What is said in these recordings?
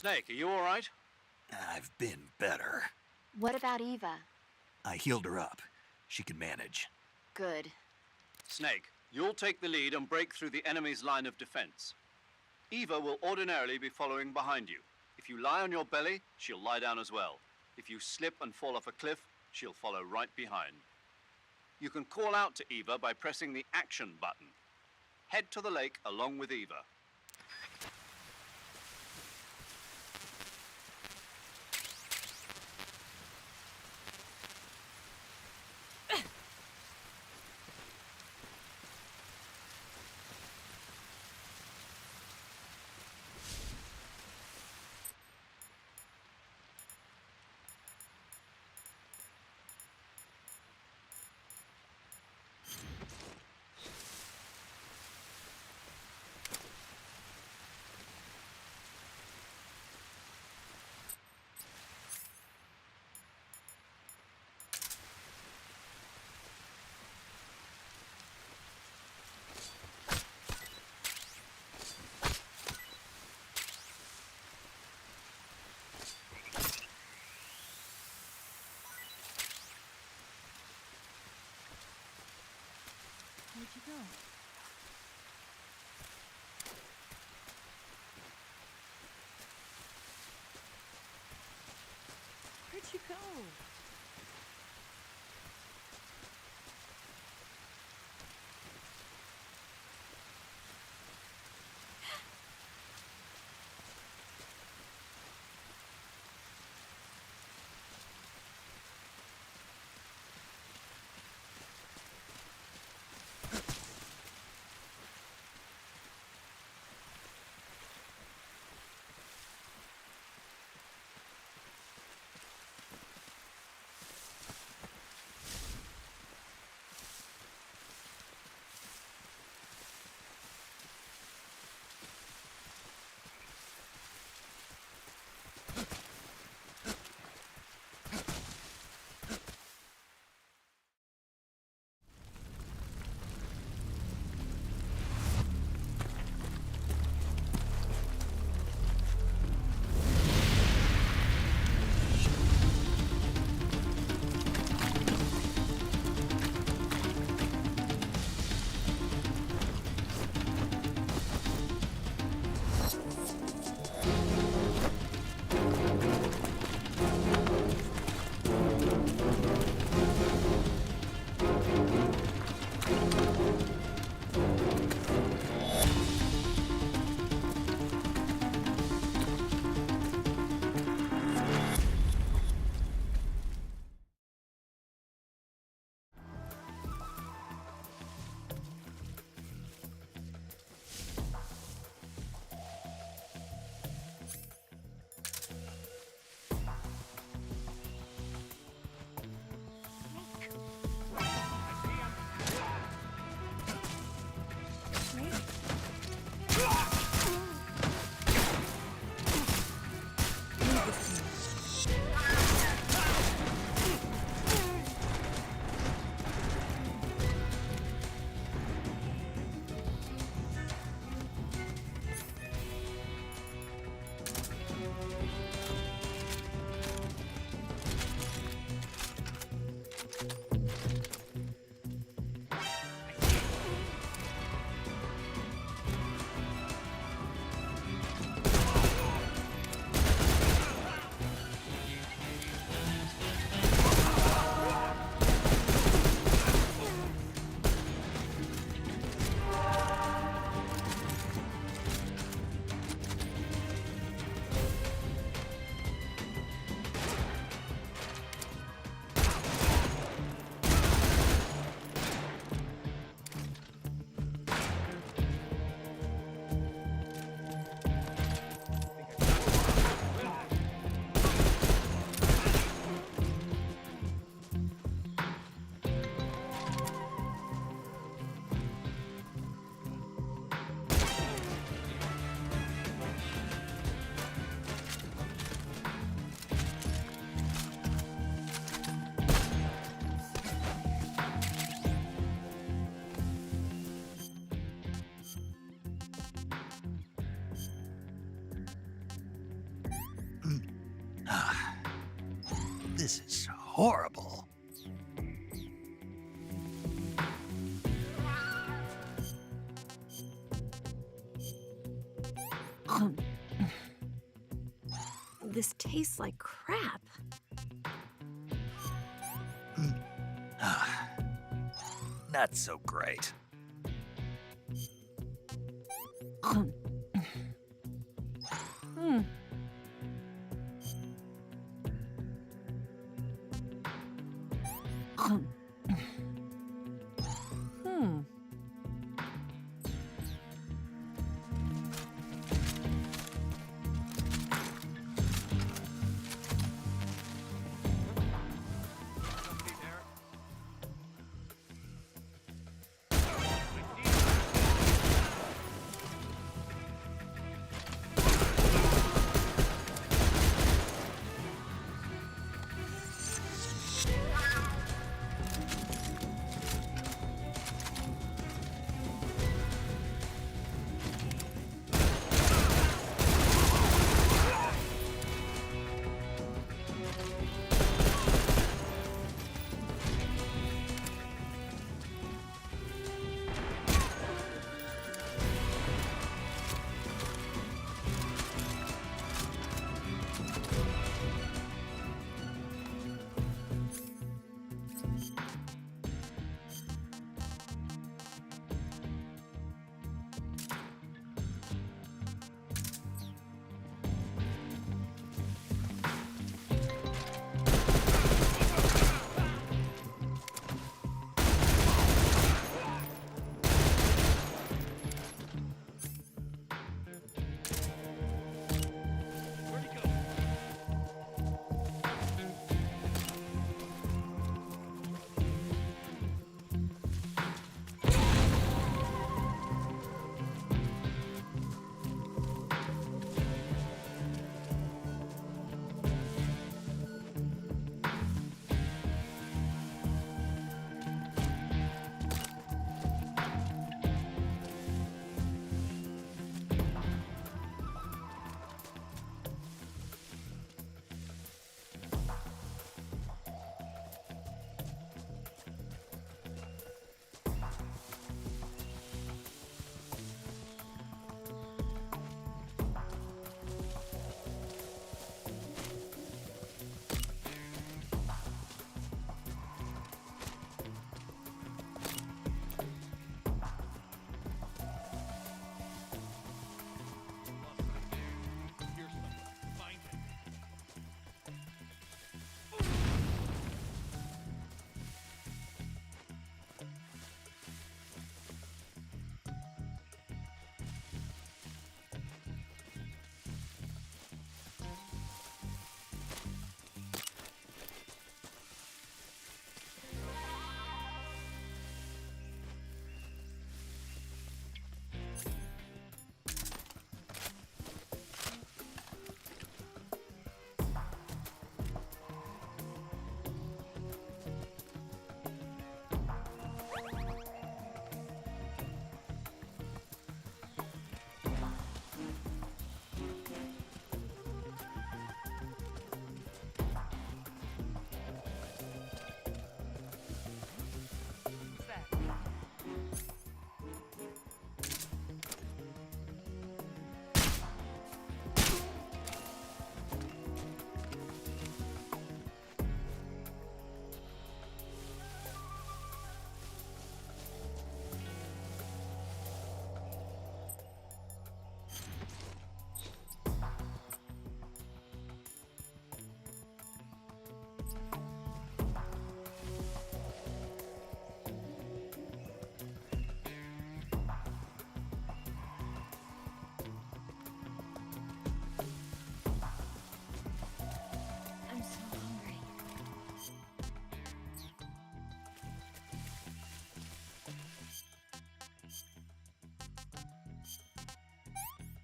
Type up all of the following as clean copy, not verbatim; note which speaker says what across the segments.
Speaker 1: Snake, are you all right?
Speaker 2: I've been better.
Speaker 3: What about Eva?
Speaker 2: I healed her up. She can manage.
Speaker 3: Good.
Speaker 1: Snake, you'll take the lead and break through the enemy's line of defense. Eva will ordinarily be following behind you. If you lie on your belly, she'll lie down as well. If you slip and fall off a cliff, she'll follow right behind. You can call out to Eva by pressing the action button. Head to the lake along with Eva.
Speaker 4: Where'd you go? Where'd you go?
Speaker 2: This is horrible.
Speaker 4: This tastes like crap.
Speaker 2: Not so great.
Speaker 4: Hmm.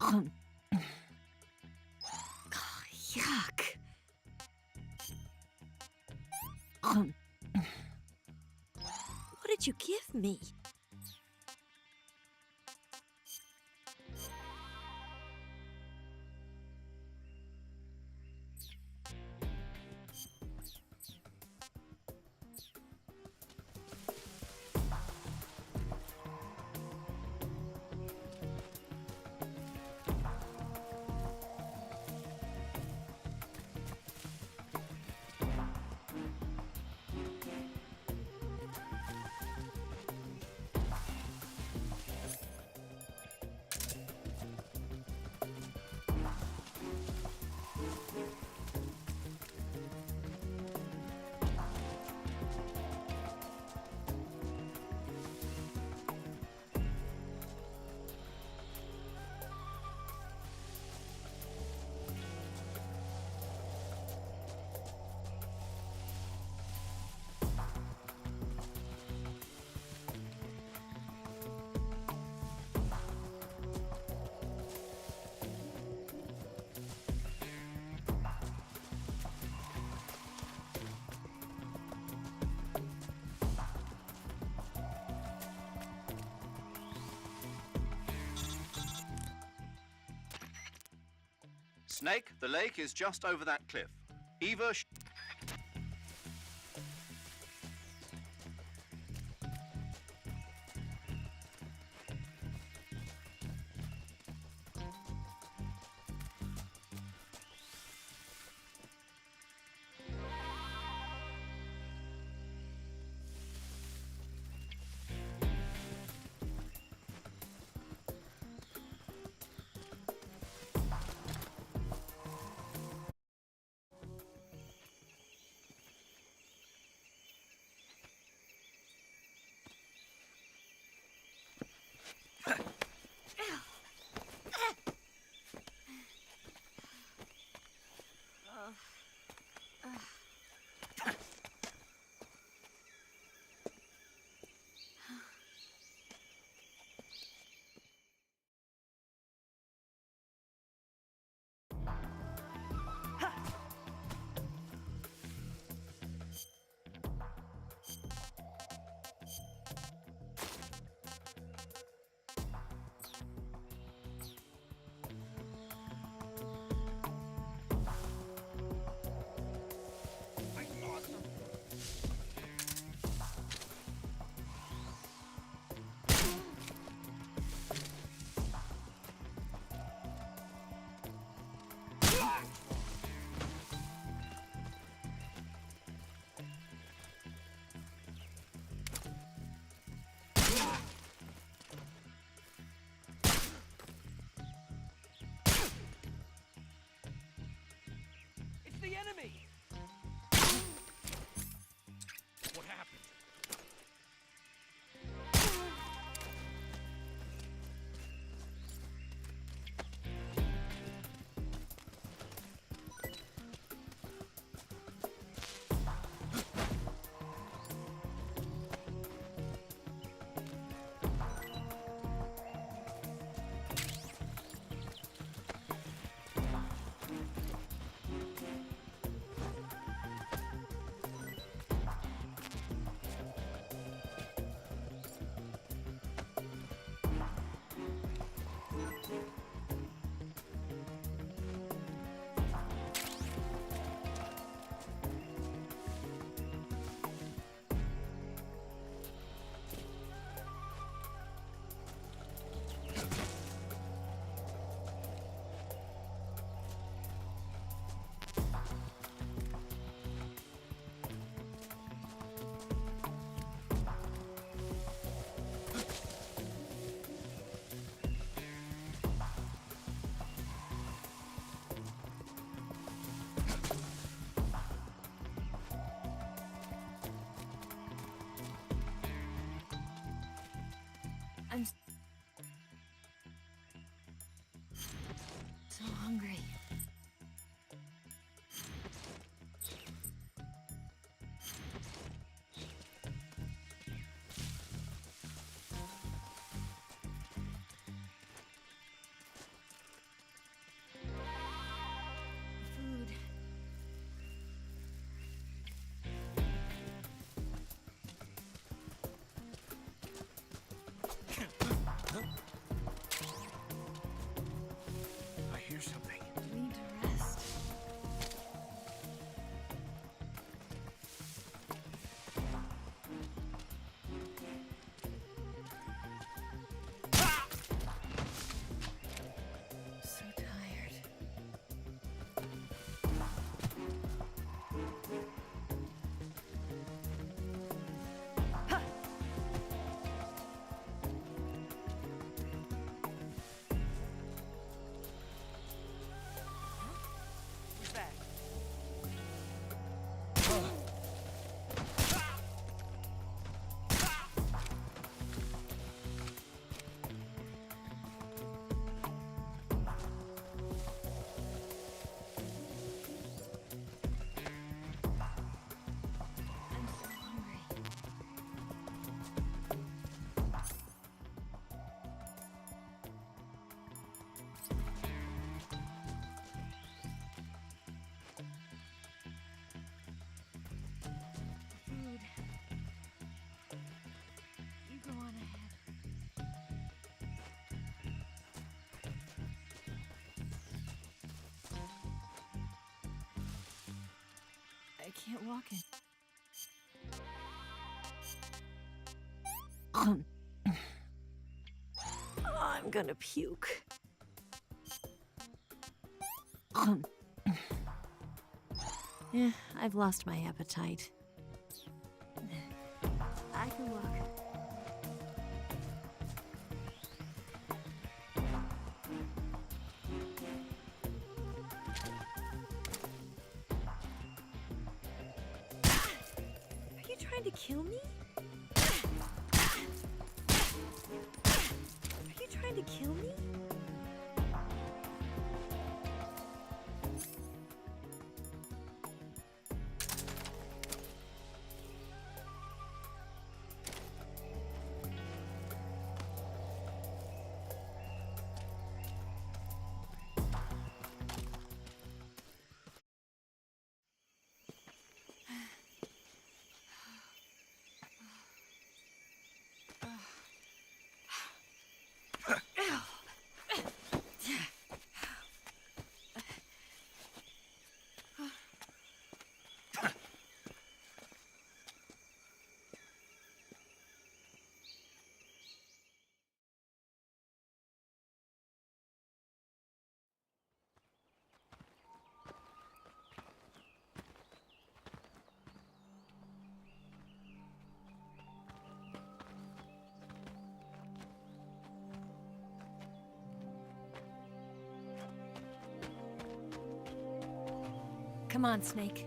Speaker 4: Oh, yuck. What did you give me?
Speaker 1: Snake, the lake is just over that cliff. Eva...
Speaker 5: It's the enemy! What happened?
Speaker 4: I'm so hungry. Food.
Speaker 5: I hear something.
Speaker 4: can't walk it. I'm gonna puke. Yeah, I've lost my appetite. I can walk. Are you trying to kill me? Are you trying to kill me? Come on, Snake.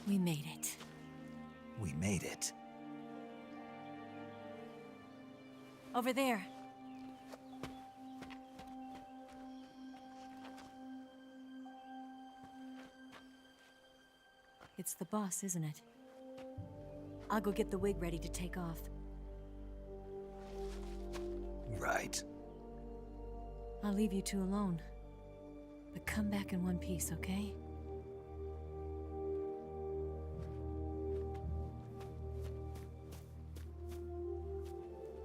Speaker 4: We made it.
Speaker 2: We made it.
Speaker 4: Over there. It's the boss, isn't it? I'll go get the wig ready to take off.
Speaker 2: Right.
Speaker 4: I'll leave you two alone. But come back in one piece, okay?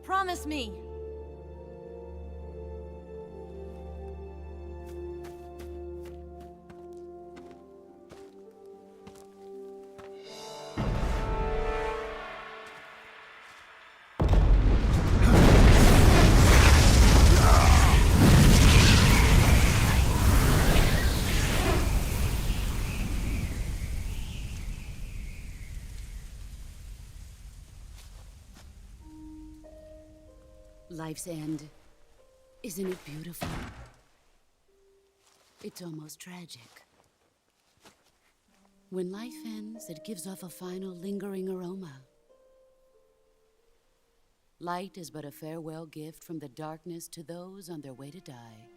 Speaker 4: Promise me!
Speaker 6: Life's end. Isn't it beautiful? It's almost tragic. When life ends, it gives off a final lingering aroma. Light is but a farewell gift from the darkness to those on their way to die.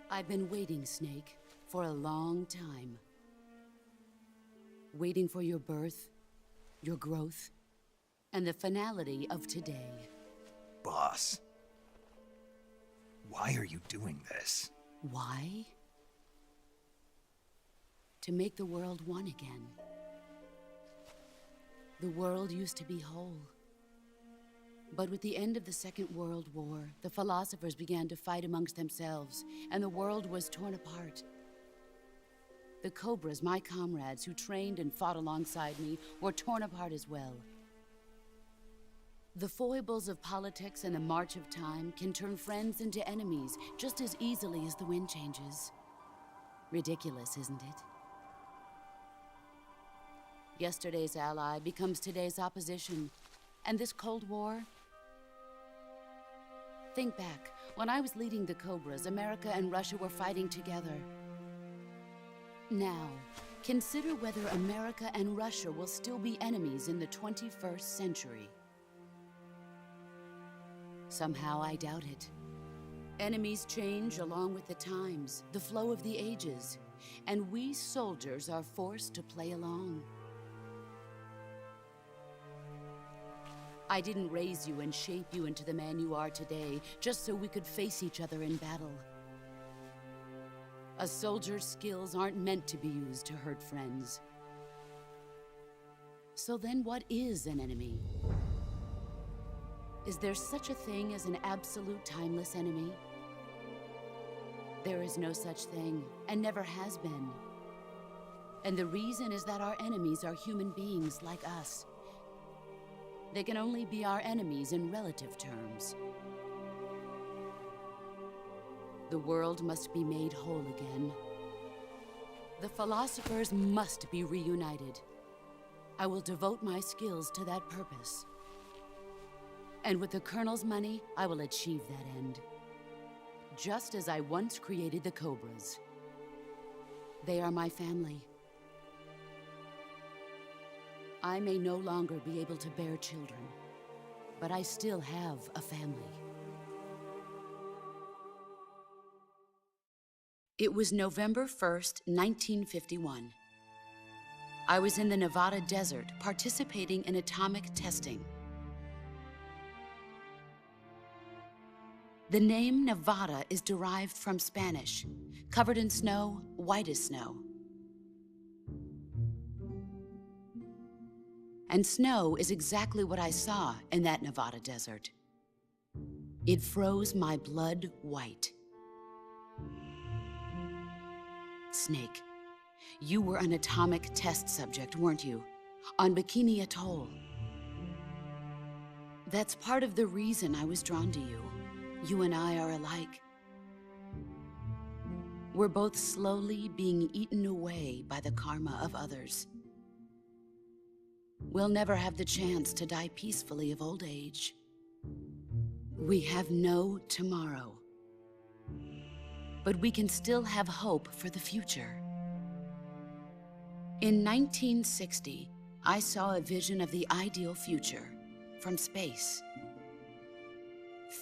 Speaker 6: I've been waiting, Snake, for a long time. Waiting for your birth, your growth, and the finality of today.
Speaker 2: Boss. Why are you doing this?
Speaker 6: Why? To make the world one again. The world used to be whole. But with the end of the Second World War, the philosophers began to fight amongst themselves, and the world was torn apart. The Cobras, my comrades who trained and fought alongside me, were torn apart as well. The foibles of politics and the march of time can turn friends into enemies just as easily as the wind changes. Ridiculous, isn't it? Yesterday's ally becomes today's opposition. And this Cold War? Think back. When I was leading the Cobras, America and Russia were fighting together. Now, consider whether America and Russia will still be enemies in the 21st century. Somehow I doubt it. Enemies change along with the times, the flow of the ages, and we soldiers are forced to play along. I didn't raise you and shape you into the man you are today just so we could face each other in battle. A soldier's skills aren't meant to be used to hurt friends. So then what is an enemy? Is there such a thing as an absolute timeless enemy? There is no such thing, and never has been. And the reason is that our enemies are human beings like us. They can only be our enemies in relative terms. The world must be made whole again. The philosophers must be reunited. I will devote my skills to that purpose. And with the Colonel's money, I will achieve that end. Just as I once created the Cobras. They are my family. I may no longer be able to bear children, but I still have a family. It was November 1st, 1951. I was in the Nevada desert participating in atomic testing. The name Nevada is derived from Spanish, covered in snow, white as snow. And snow is exactly what I saw in that Nevada desert. It froze my blood white. Snake, you were an atomic test subject, weren't you? On Bikini Atoll. That's part of the reason I was drawn to you. You and I are alike. We're both slowly being eaten away by the karma of others. We'll never have the chance to die peacefully of old age. We have no tomorrow. But we can still have hope for the future. In 1960, I saw a vision of the ideal future from space.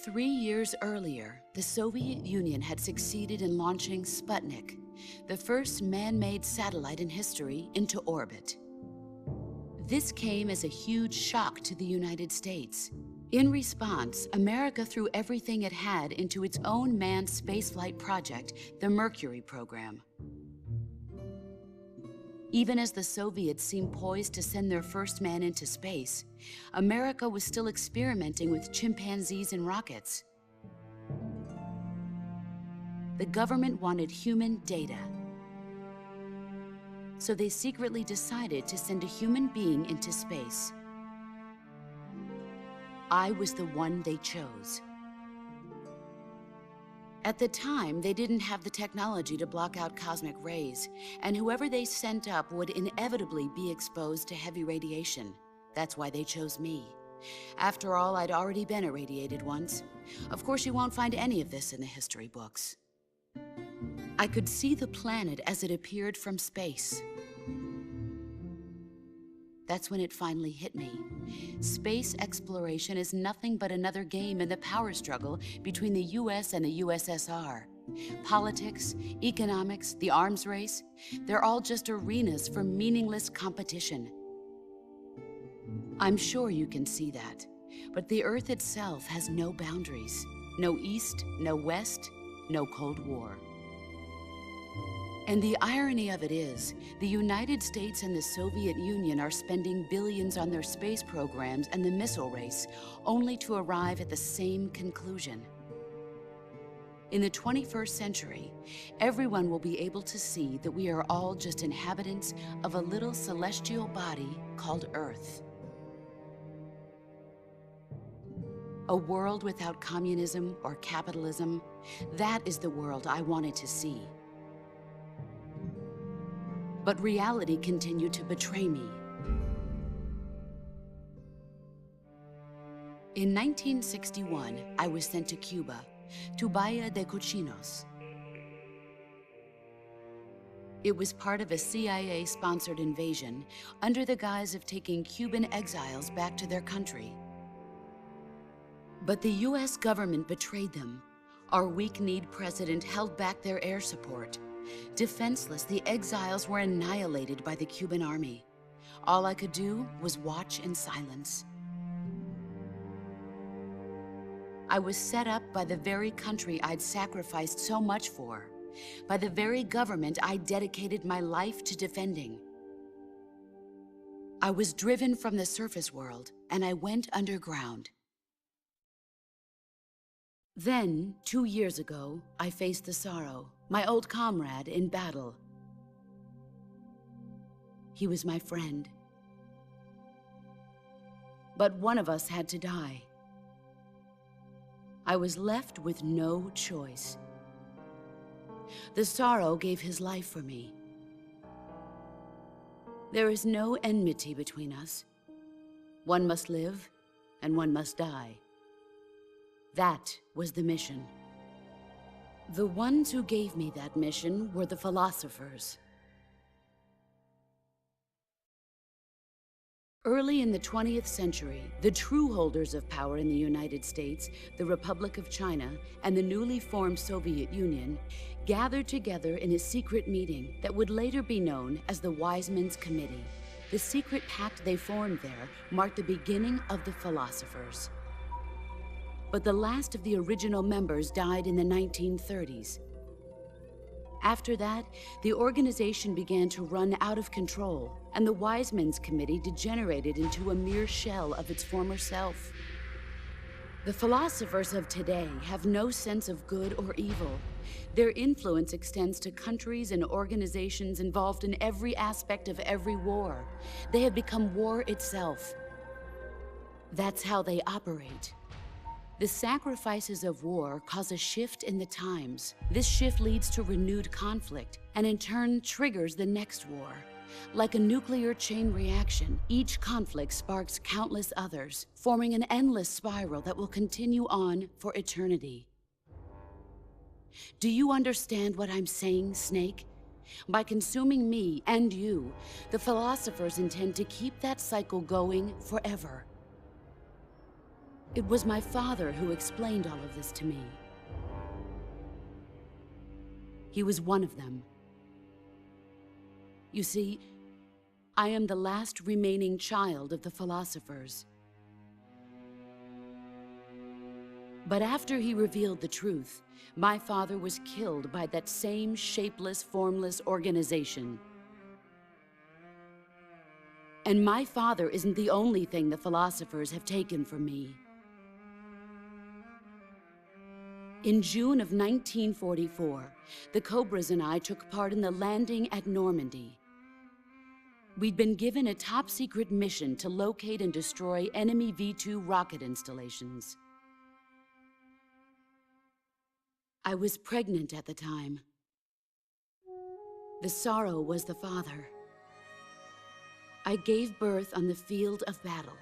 Speaker 6: 3 years earlier, the Soviet Union had succeeded in launching Sputnik, the first man-made satellite in history, into orbit. This came as a huge shock to the United States. In response, America threw everything it had into its own manned spaceflight project, the Mercury program. Even as the Soviets seemed poised to send their first man into space, America was still experimenting with chimpanzees and rockets. The government wanted human data. So they secretly decided to send a human being into space. I was the one they chose. At the time, they didn't have the technology to block out cosmic rays, and whoever they sent up would inevitably be exposed to heavy radiation. That's why they chose me. After all, I'd already been irradiated once. Of course, you won't find any of this in the history books. I could see the planet as it appeared from space. That's when it finally hit me. Space exploration is nothing but another game in the power struggle between the US and the USSR. Politics, economics, the arms race, they're all just arenas for meaningless competition. I'm sure you can see that, but the Earth itself has no boundaries. No East, no West, no Cold War. And the irony of it is, the United States and the Soviet Union are spending billions on their space programs and the missile race, only to arrive at the same conclusion. In the 21st century, everyone will be able to see that we are all just inhabitants of a little celestial body called Earth. A world without communism or capitalism, that is the world I wanted to see. But reality continued to betray me. In 1961, I was sent to Cuba, to Bahia de Cochinos. It was part of a CIA-sponsored invasion under the guise of taking Cuban exiles back to their country. But the US government betrayed them. Our weak-kneed president held back their air support. Defenseless, the exiles were annihilated by the Cuban army. All I could do was watch in silence. I was set up by the very country I'd sacrificed so much for, by the very government I dedicated my life to defending. I was driven from the surface world, and I went underground. Then, 2 years ago, I faced the Sorrow, my old comrade in battle. He was my friend. But one of us had to die. I was left with no choice. The Sorrow gave his life for me. There is no enmity between us. One must live, and one must die. That was the mission. The ones who gave me that mission were the philosophers. Early in the 20th century, the true holders of power in the United States, the Republic of China, and the newly formed Soviet Union gathered together in a secret meeting that would later be known as the Wise Men's Committee. The secret pact they formed there marked the beginning of the philosophers. But the last of the original members died in the 1930s. After that, the organization began to run out of control, and the Wise Men's Committee degenerated into a mere shell of its former self. The philosophers of today have no sense of good or evil. Their influence extends to countries and organizations involved in every aspect of every war. They have become war itself. That's how they operate. The sacrifices of war cause a shift in the times. This shift leads to renewed conflict, and in turn triggers the next war. Like a nuclear chain reaction, each conflict sparks countless others, forming an endless spiral that will continue on for eternity. Do you understand what I'm saying, Snake? By consuming me and you, the philosophers intend to keep that cycle going forever. It was my father who explained all of this to me. He was one of them. You see, I am the last remaining child of the philosophers. But after he revealed the truth, my father was killed by that same shapeless, formless organization. And my father isn't the only thing the philosophers have taken from me. In June of 1944, the Cobras and I took part in the landing at Normandy. We'd been given a top-secret mission to locate and destroy enemy V-2 rocket installations. I was pregnant at the time. The Sorrow was the father. I gave birth on the field of battle.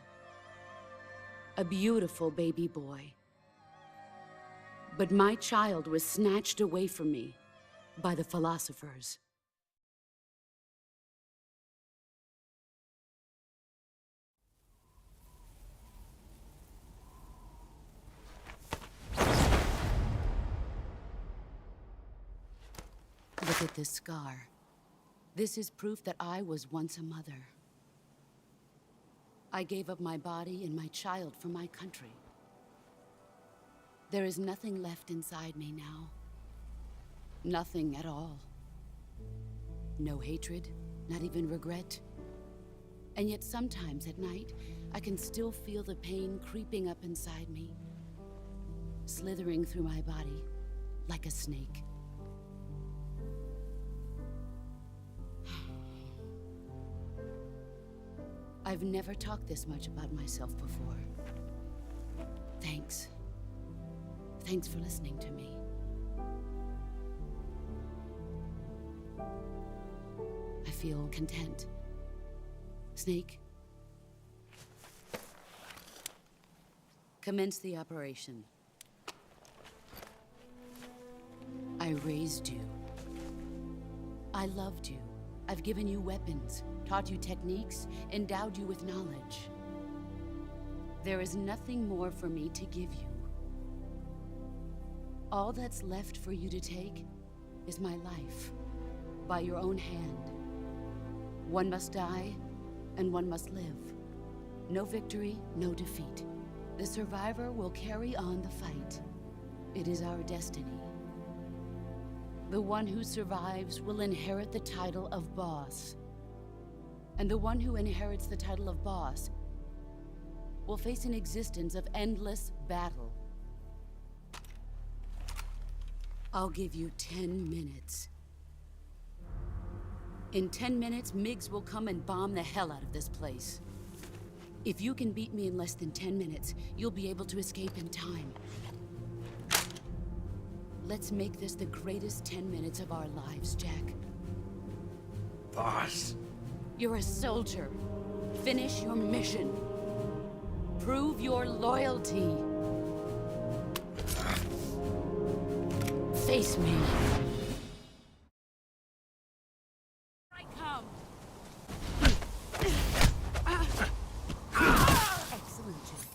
Speaker 6: A beautiful baby boy. But my child was snatched away from me by the philosophers. Look at this scar. This is proof that I was once a mother. I gave up my body and my child for my country. There is nothing left inside me now. Nothing at all. No hatred, not even regret. And yet sometimes at night, I can still feel the pain creeping up inside me, slithering through my body like a snake. I've never talked this much about myself before. Thanks. Thanks for listening to me. I feel content. Snake, commence the operation. I raised you. I loved you. I've given you weapons, taught you techniques, endowed you with knowledge. There is nothing more for me to give you. All that's left for you to take is my life, by your own hand. One must die, and one must live. No victory, no defeat. The survivor will carry on the fight. It is our destiny. The one who survives will inherit the title of boss. And the one who inherits the title of boss will face an existence of endless battle. I'll give you 10 minutes. In 10 minutes, Miggs will come and bomb the hell out of this place. If you can beat me in less than 10 minutes, you'll be able to escape in time. Let's make this the greatest 10 minutes of our lives, Jack.
Speaker 2: Boss.
Speaker 6: You're a soldier. Finish your mission. Prove your loyalty. Face me. I come. Excellent, Jack.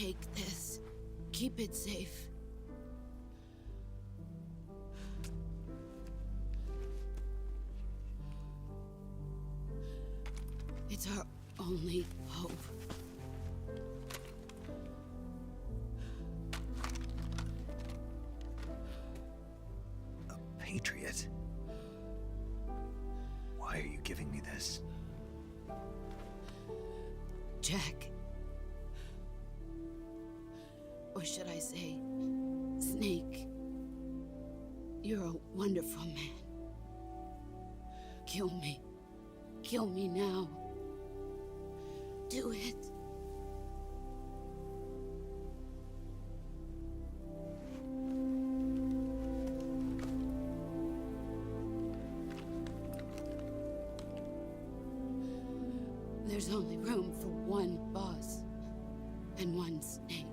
Speaker 6: Take this. Keep it safe. It's our only hope.
Speaker 2: A patriot? Why are you giving me this?
Speaker 6: Jack. Or should I say, Snake. You're a wonderful man. Kill me. Kill me now. Do it. There's only room for one boss and one snake.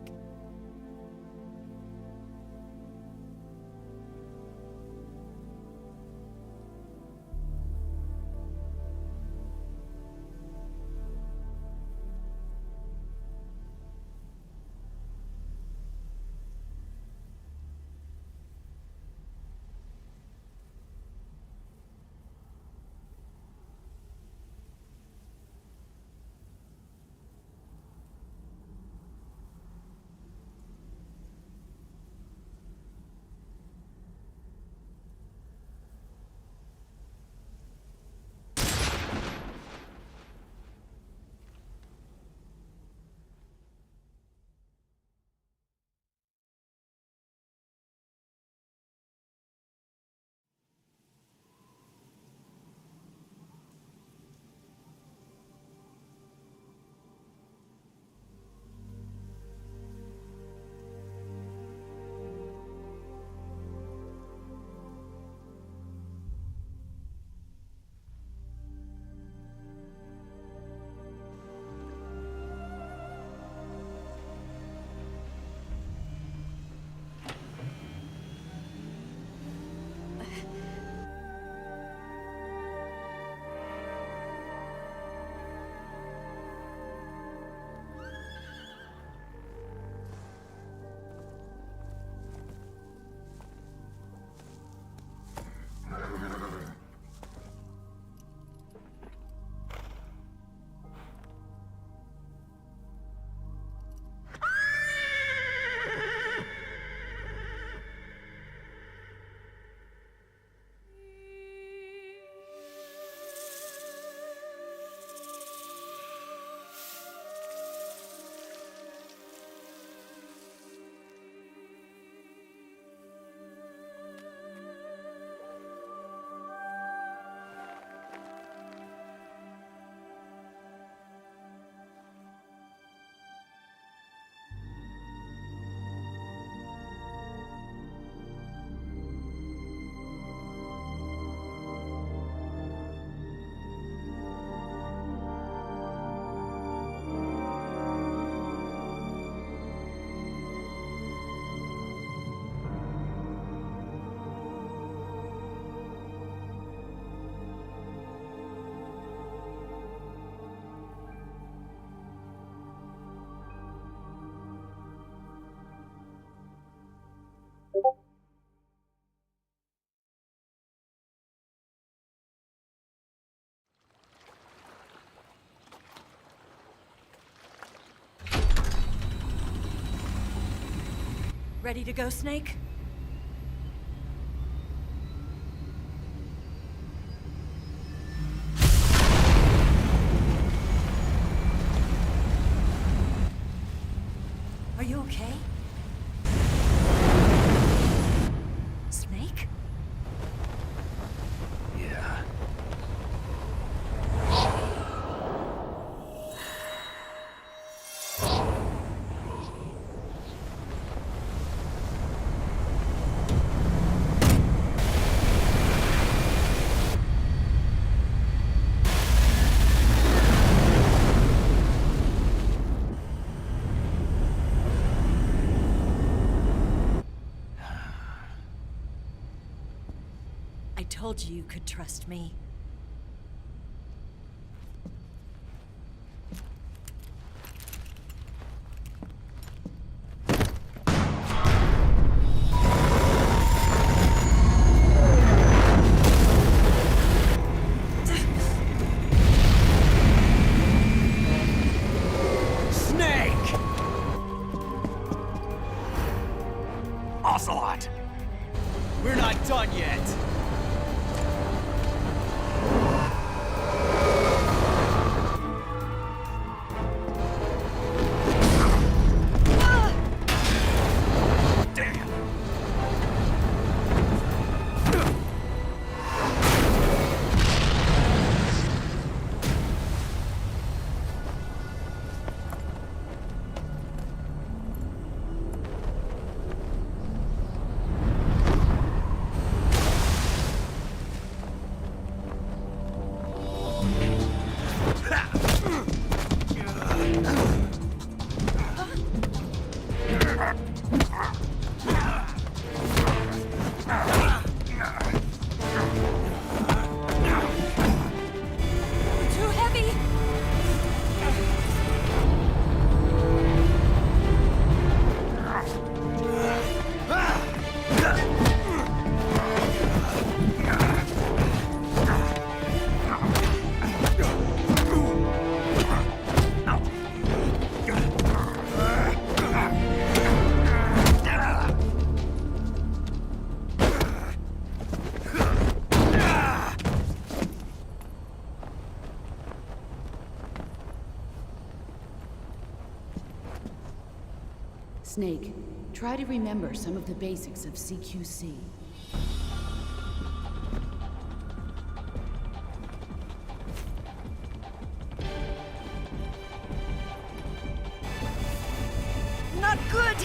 Speaker 4: Ready to go, Snake? Are you okay? Snake?
Speaker 2: Yeah.
Speaker 4: I told you you could trust me.
Speaker 6: Snake, try to remember some of the basics of CQC.
Speaker 4: Not good!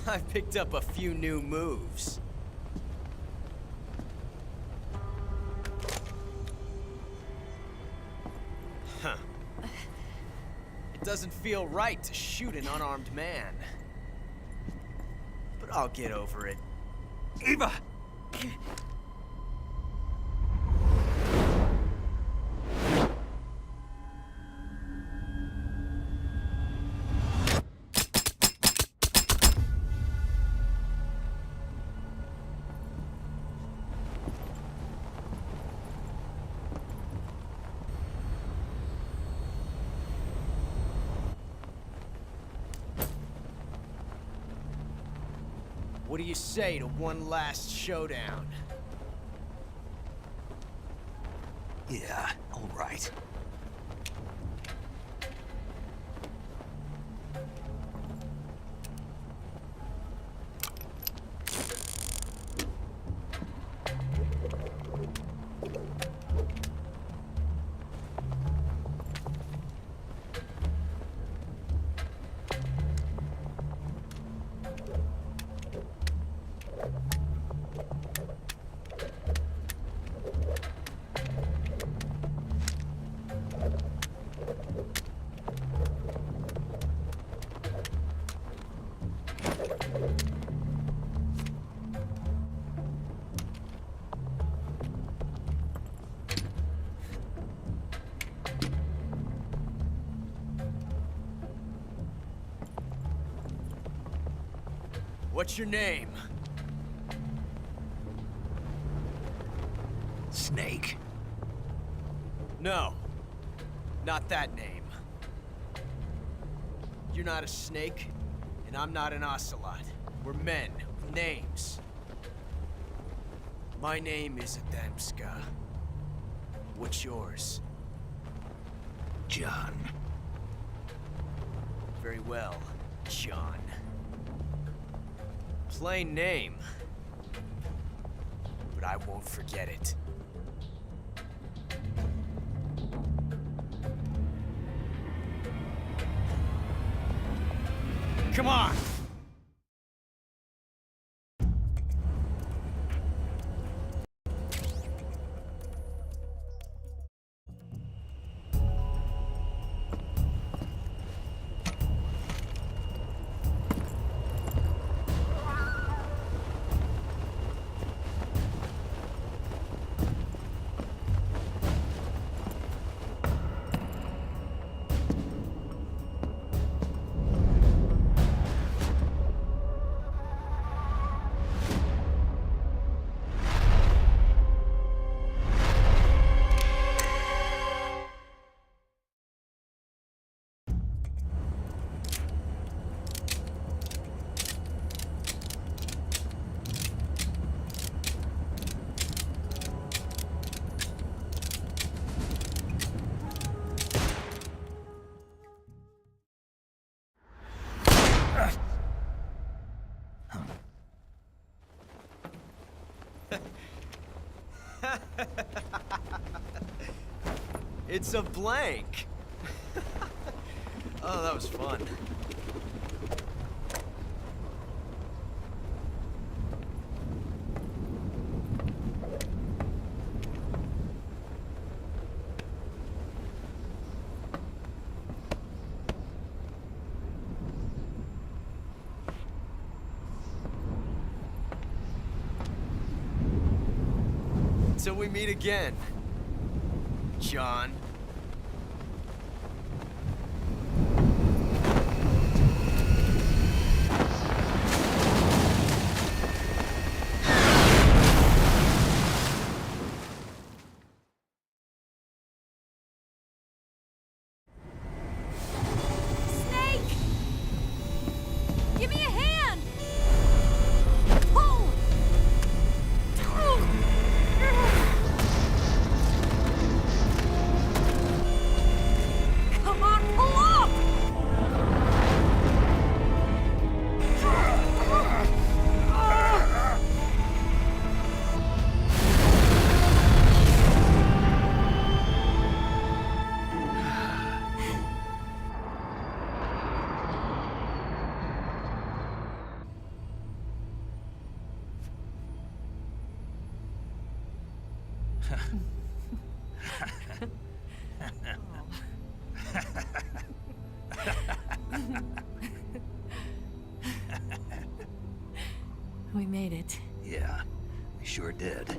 Speaker 7: I've picked up a few new moves. Huh. It doesn't feel right to shoot an unarmed man. But I'll get over it.
Speaker 2: Eva!
Speaker 7: What do you say to one last showdown?
Speaker 2: Yeah, all right.
Speaker 7: What's your name?
Speaker 2: Snake.
Speaker 7: No. Not that name. You're not a snake, and I'm not an ocelot. We're men with names. My name is Adamska. What's yours?
Speaker 2: John.
Speaker 7: Very well, John. Plain name. But I won't forget it. Come on! It's a blank. Oh, that was fun. Until we meet again, John.
Speaker 4: Snake! Give me a hand! Pull! Come on, pull up! We made it.
Speaker 2: Yeah, we sure did.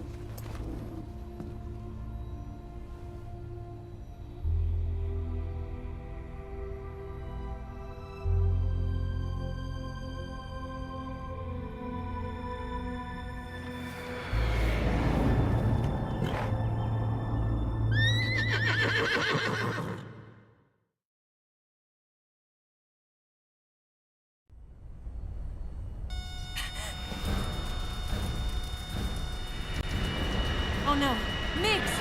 Speaker 4: Oh no, Migs!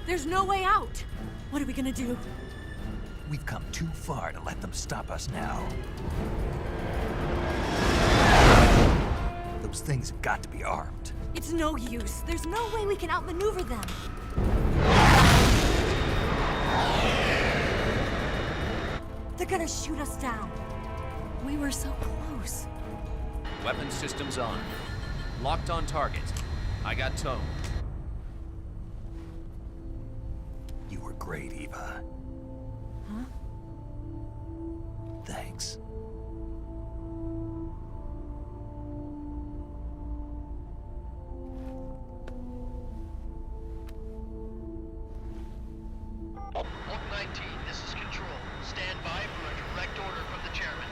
Speaker 4: There's no way out! What are we gonna do?
Speaker 2: We've come too far to let them stop us now. Those things have got to be armed.
Speaker 4: It's no use. There's no way we can outmaneuver them. They're gonna shoot us down. We were so close.
Speaker 1: Weapon systems on. Locked on target. I got tone.
Speaker 2: You were great, Eva.
Speaker 4: Huh?
Speaker 2: Thanks.
Speaker 8: Oak 19, this is Control. Stand by for a direct order from the chairman.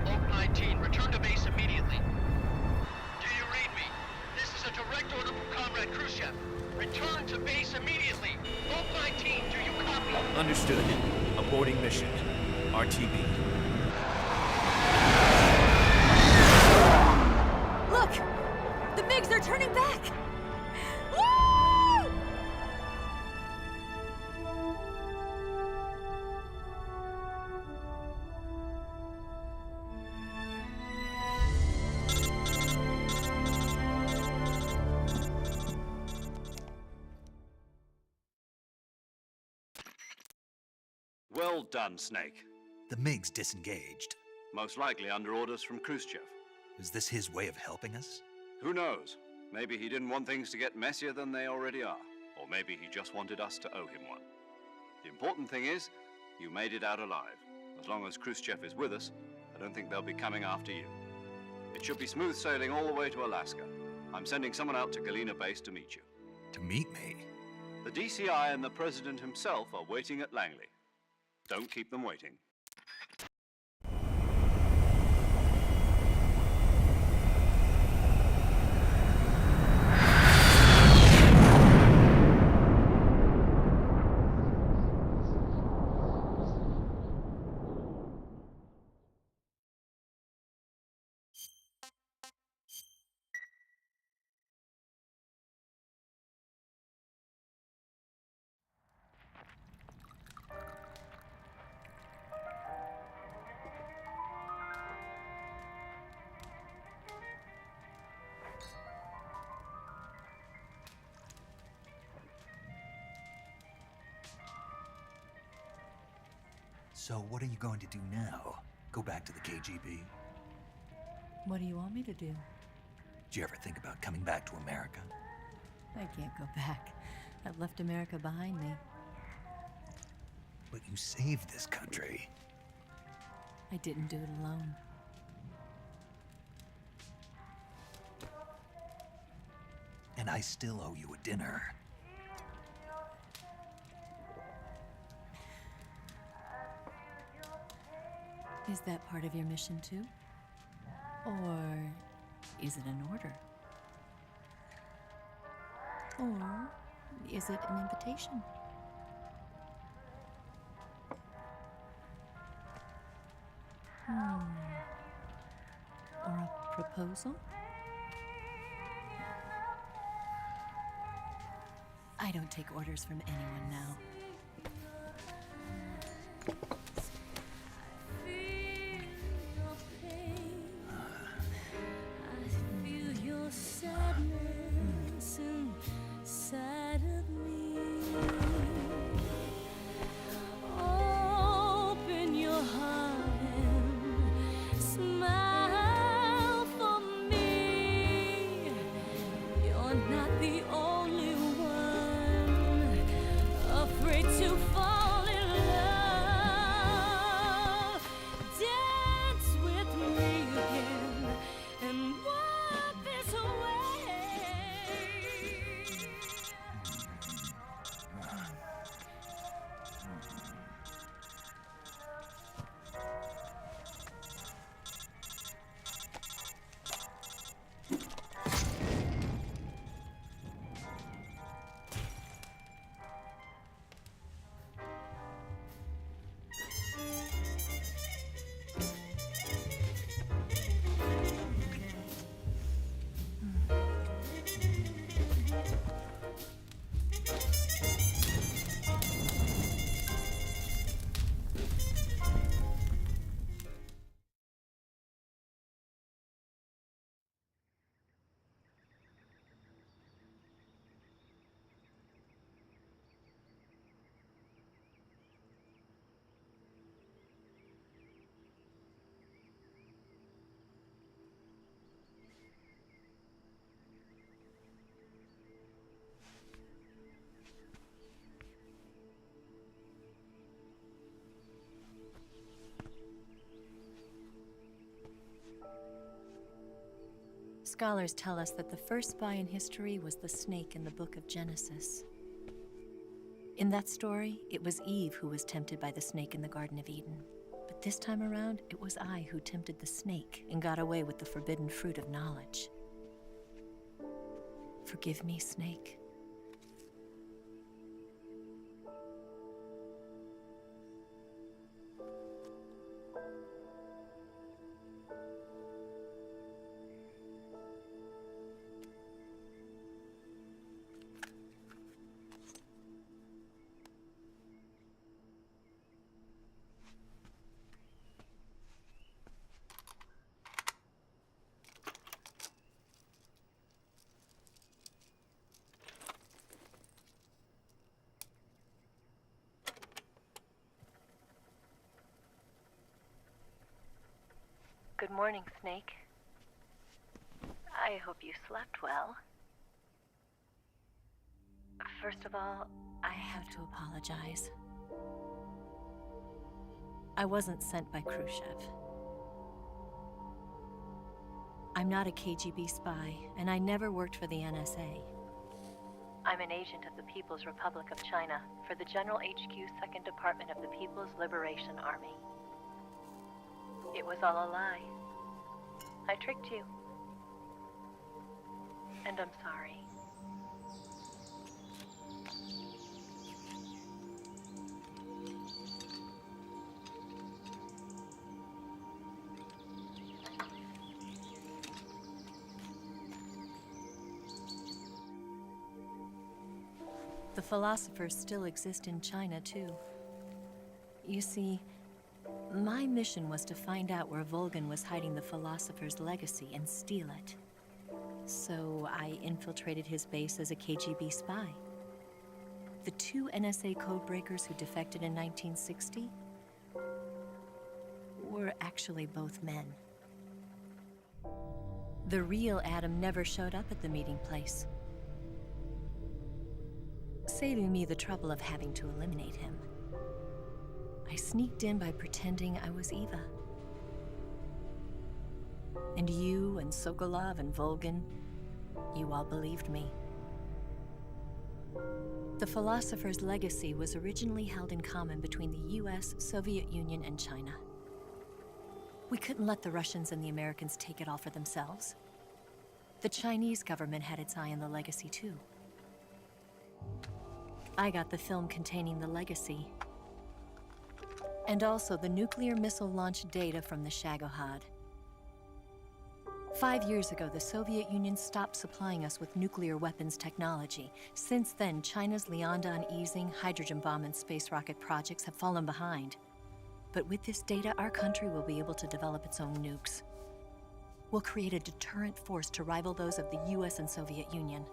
Speaker 8: Oak 19, return to base immediately. Do you read me? This is a direct order from Comrade Khrushchev. Return to base immediately. Oak 19, do you copy?
Speaker 5: Understood. Aborting mission. RTB.
Speaker 4: Look! The MiGs are turning back! Woo!
Speaker 1: Well done, Snake.
Speaker 2: The MiGs disengaged.
Speaker 1: Most likely under orders from Khrushchev.
Speaker 2: Is this his way of helping us?
Speaker 1: Who knows? Maybe he didn't want things to get messier than they already are. Or maybe he just wanted us to owe him one. The important thing is, you made it out alive. As long as Khrushchev is with us, I don't think they'll be coming after you. It should be smooth sailing all the way to Alaska. I'm sending someone out to Galena Base to meet you.
Speaker 2: To meet me?
Speaker 1: The DCI and the President himself are waiting at Langley. Don't keep them waiting.
Speaker 2: So what are you going to do now? Go back to the KGB?
Speaker 4: What do you want me to do?
Speaker 2: Did you ever think about coming back to America?
Speaker 4: I can't go back. I've left America behind me.
Speaker 2: But you saved this country.
Speaker 4: I didn't do it alone.
Speaker 2: And I still owe you a dinner.
Speaker 4: Is that part of your mission too? Or is it an order? Or is it an invitation? Or a proposal? I don't take orders from anyone now. Scholars tell us that the first spy in history was the snake in the book of Genesis. In that story, it was Eve who was tempted by the snake in the Garden of Eden. But this time around, it was I who tempted the snake and got away with the forbidden fruit of knowledge. Forgive me, snake.
Speaker 9: Good morning, Snake. I hope you slept well. First of all,
Speaker 4: I have to apologize. I wasn't sent by Khrushchev. I'm not a KGB spy, and I never worked for the NSA.
Speaker 9: I'm an agent of the People's Republic of China for the General HQ 2nd Department of the People's Liberation Army. It was all a lie. I tricked you. And I'm sorry.
Speaker 4: The philosophers still exist in China, too. You see, my mission was to find out where Volgan was hiding the philosopher's legacy and steal it. So I infiltrated his base as a KGB spy. The two NSA codebreakers who defected in 1960 were actually both men. The real Adam never showed up at the meeting place, saving me the trouble of having to eliminate him. I sneaked in by pretending I was Eva. And you and Sokolov and Volgin, you all believed me. The philosopher's legacy was originally held in common between the US, Soviet Union, and China. We couldn't let the Russians and the Americans take it all for themselves. The Chinese government had its eye on the legacy too. I got the film containing the legacy, and also the nuclear missile launch data from the Shagohod. 5 years ago, the Soviet Union stopped supplying us with nuclear weapons technology. Since then, China's Liaodong easing, hydrogen bomb, and space rocket projects have fallen behind. But with this data, our country will be able to develop its own nukes. We'll create a deterrent force to rival those of the US and Soviet Union.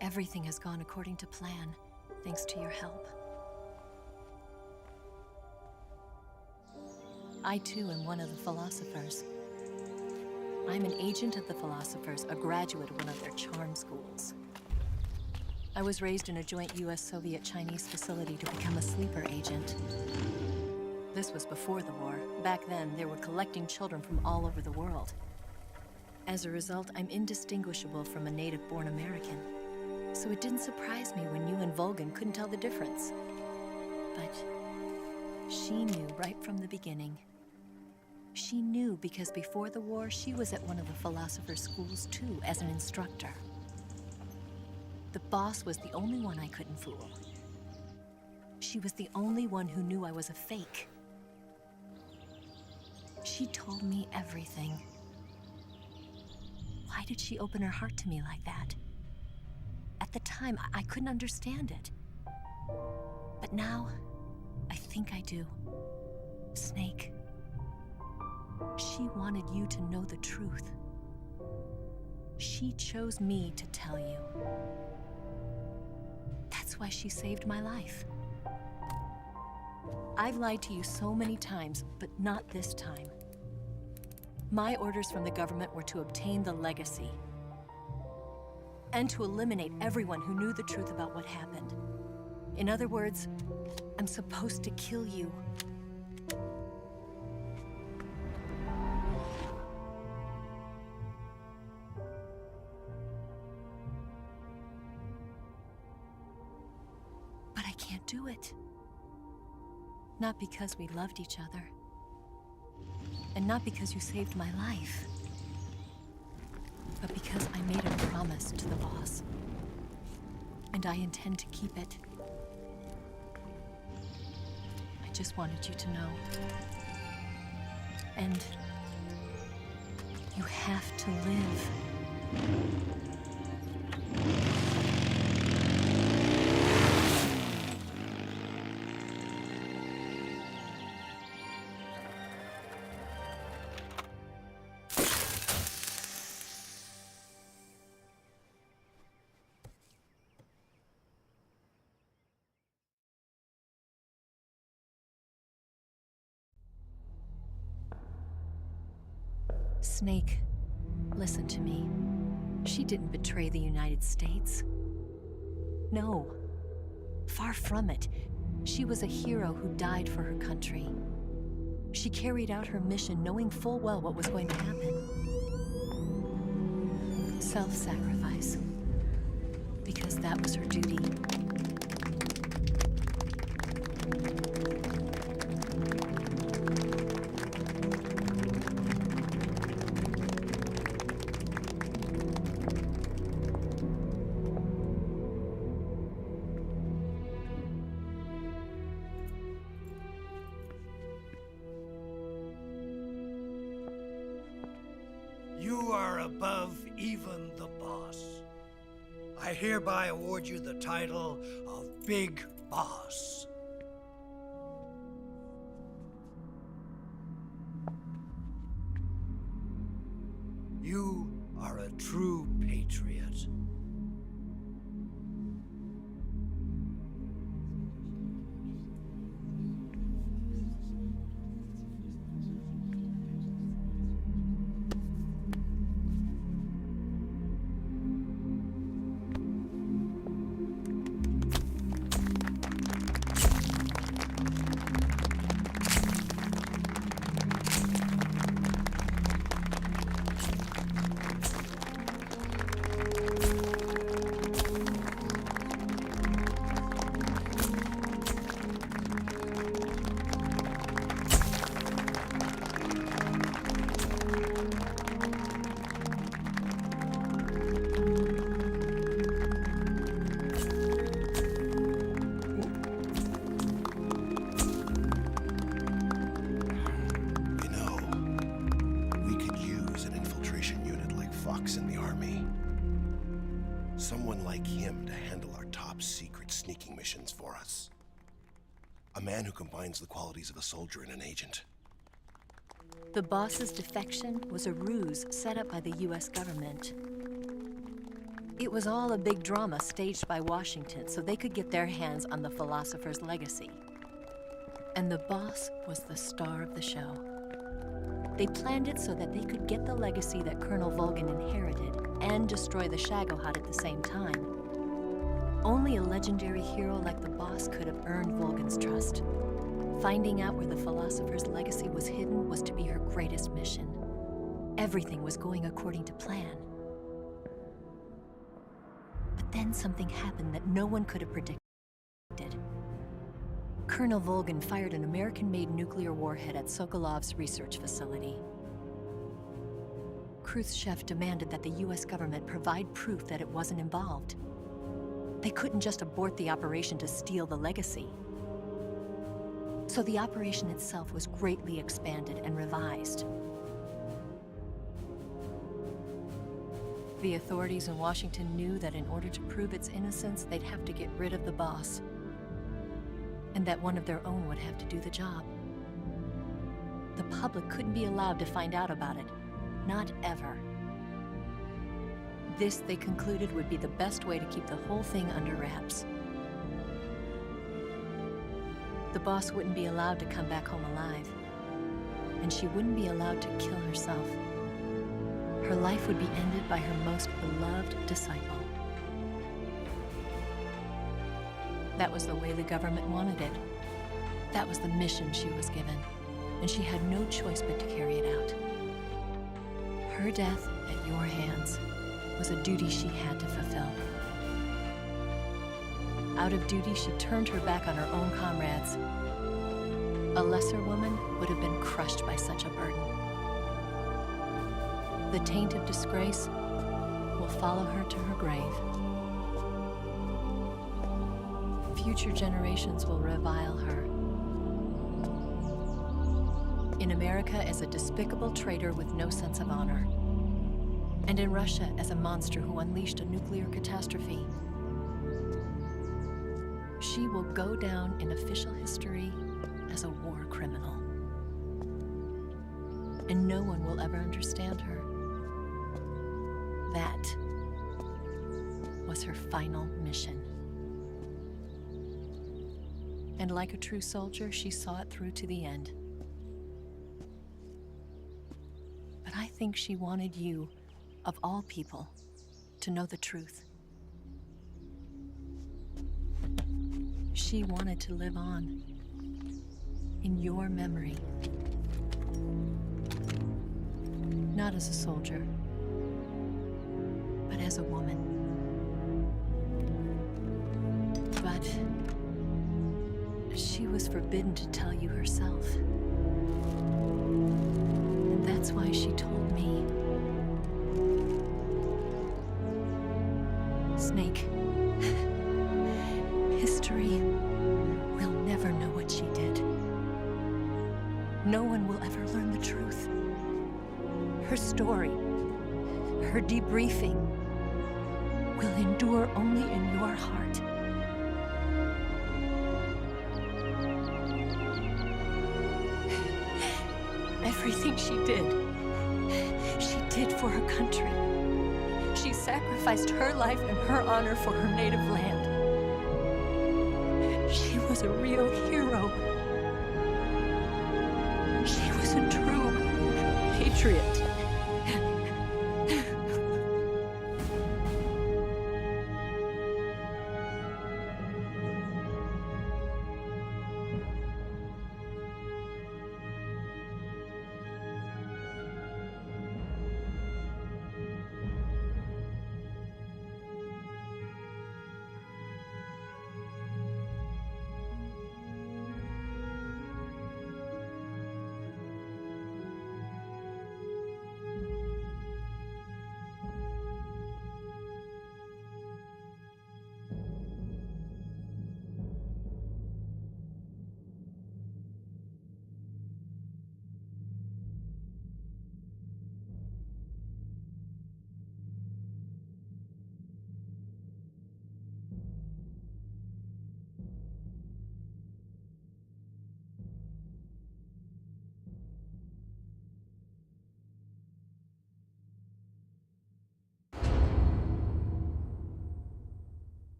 Speaker 4: Everything has gone according to plan, thanks to your help. I too am one of the philosophers. I'm an agent of the philosophers, a graduate of one of their charm schools. I was raised in a joint US-Soviet-Chinese facility to become a sleeper agent. This was before the war. Back then, they were collecting children from all over the world. As a result, I'm indistinguishable from a native-born American. So it didn't surprise me when you and Volgin couldn't tell the difference. But she knew right from the beginning. She knew because before the war, she was at one of the philosopher's schools too, as an instructor. The boss was the only one I couldn't fool. She was the only one who knew I was a fake. She told me everything. Why did she open her heart to me like that? At the time, I couldn't understand it. But now, I think I do. Snake. She wanted you to know the truth. She chose me to tell you. That's why she saved my life. I've lied to you so many times, but not this time. My orders from the government were to obtain the legacy and to eliminate everyone who knew the truth about what happened. In other words, I'm supposed to kill you. But I can't do it. Not because we loved each other. And not because you saved my life. But because I made a promise to the boss. And I intend to keep it. I just wanted you to know. And you have to live. Snake, listen to me. She didn't betray the United States. No, far from it. She was a hero who died for her country. She carried out her mission knowing full well what was going to happen. Self-sacrifice. Because that was her duty.
Speaker 10: You are above even the boss. I hereby award you the title of Big Boss. You are a true patriot.
Speaker 11: Someone like him to handle our top secret sneaking missions for us. A man who combines the qualities of a soldier and an agent.
Speaker 4: The boss's defection was a ruse set up by the US government. It was all a big drama staged by Washington so they could get their hands on the philosopher's legacy. And the boss was the star of the show. They planned it so that they could get the legacy that Colonel Volgin inherited and destroy the Shagohod at the same time. Only a legendary hero like the boss could have earned Volgin's trust. Finding out where the philosopher's legacy was hidden was to be her greatest mission. Everything was going according to plan. But then something happened that no one could have predicted. Colonel Volgin fired an American-made nuclear warhead at Sokolov's research facility. Khrushchev demanded that the US government provide proof that it wasn't involved. They couldn't just abort the operation to steal the legacy. So the operation itself was greatly expanded and revised. The authorities in Washington knew that in order to prove its innocence, they'd have to get rid of the boss, and that one of their own would have to do the job. The public couldn't be allowed to find out about it, not ever. This, they concluded, would be the best way to keep the whole thing under wraps. The boss wouldn't be allowed to come back home alive, and she wouldn't be allowed to kill herself. Her life would be ended by her most beloved disciple. That was the way the government wanted it. That was the mission she was given, and she had no choice but to carry it out. Her death at your hands was a duty she had to fulfill. Out of duty, she turned her back on her own comrades. A lesser woman would have been crushed by such a burden. The taint of disgrace will follow her to her grave. Future generations will revile her. In America as a despicable traitor with no sense of honor. And in Russia as a monster who unleashed a nuclear catastrophe. She will go down in official history as a war criminal. And no one will ever understand her. That was her final mission. And like a true soldier, she saw it through to the end. But I think she wanted you, of all people, to know the truth. She wanted to live on in your memory. Not as a soldier, but as a woman. But she was forbidden to tell you herself. And that's why she told me. Snake, history will never know what she did. No one will ever learn the truth. Her story, her debriefing, will endure only in your heart. Everything she did for her country. She sacrificed her life and her honor for her native land. She was a real hero. She was a true patriot.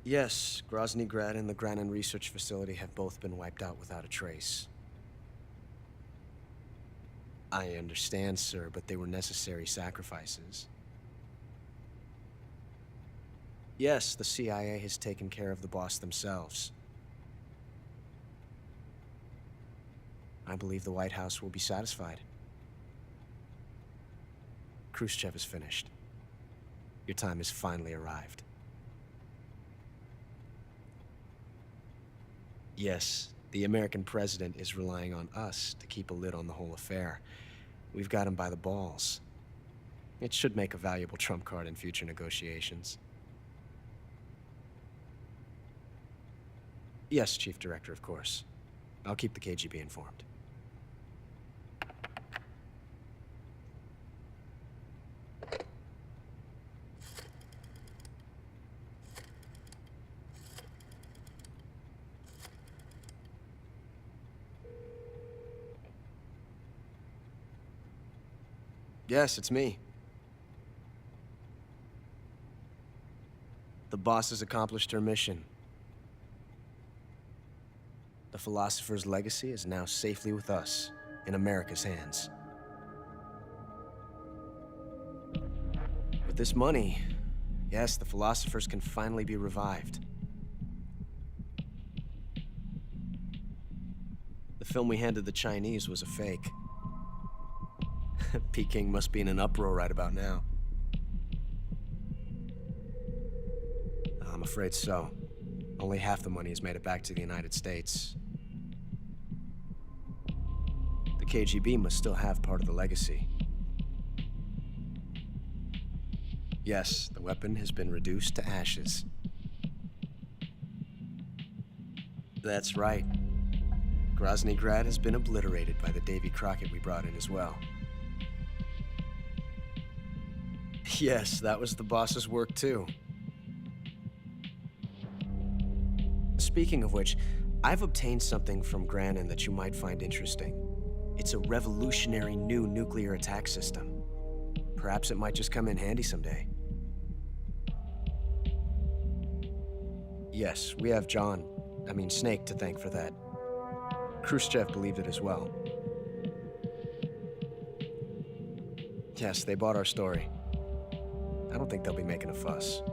Speaker 12: Yes, Grozny Grad and the Granin Research Facility have both been wiped out without a trace. I understand, sir, but they were necessary sacrifices. Yes, the CIA has taken care of the boss themselves. I believe the White House will be satisfied. Khrushchev is finished. Your time has finally arrived. Yes, the American president is relying on us to keep a lid on the whole affair. We've got him by the balls. It should make a valuable trump card in future negotiations. Yes, Chief Director, of course. I'll keep the KGB informed. Yes, it's me. The boss has accomplished her mission. The philosopher's legacy is now safely with us, in America's hands. With this money, yes, the philosophers can finally be revived. The film we handed the Chinese was a fake. Peking must be in an uproar right about now. I'm afraid so. Only half the money has made it back to the United States. The KGB must still have part of the legacy. Yes, the weapon has been reduced to ashes. That's right. Grozny Grad has been obliterated by the Davy Crockett we brought in as well. Yes, that was the boss's work too. Speaking of which, I've obtained something from Granin that you might find interesting. It's a revolutionary new nuclear attack system. Perhaps it might just come in handy someday. Yes, we have Snake to thank for that. Khrushchev believed it as well. Yes, they bought our story. I don't think they'll be making a fuss.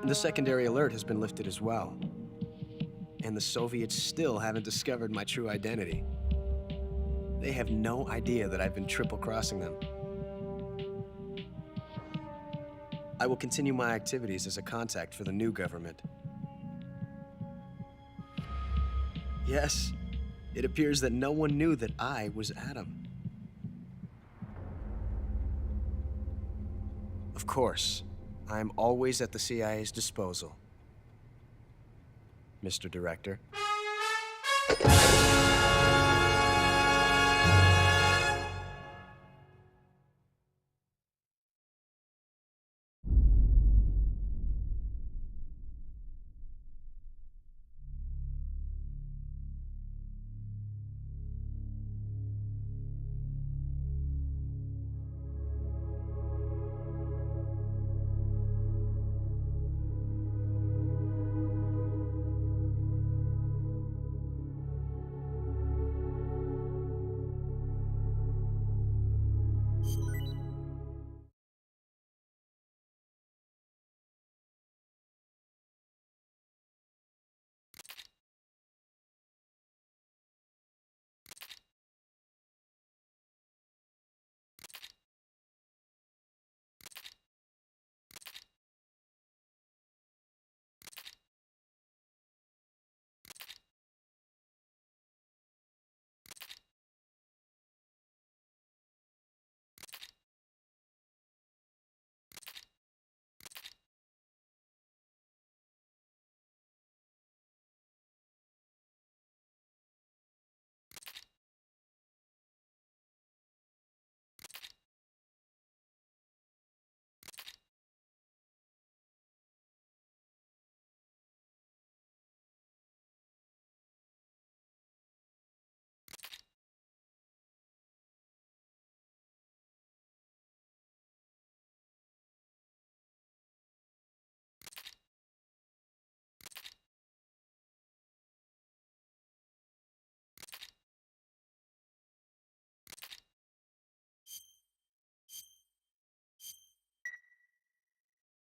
Speaker 12: The secondary alert has been lifted as well. And the Soviets still haven't discovered my true identity. They have no idea that I've been triple-crossing them. I will continue my activities as a contact for the new government. Yes, it appears that no one knew that I was Adam. Of course, I'm always at the CIA's disposal, Mr. Director.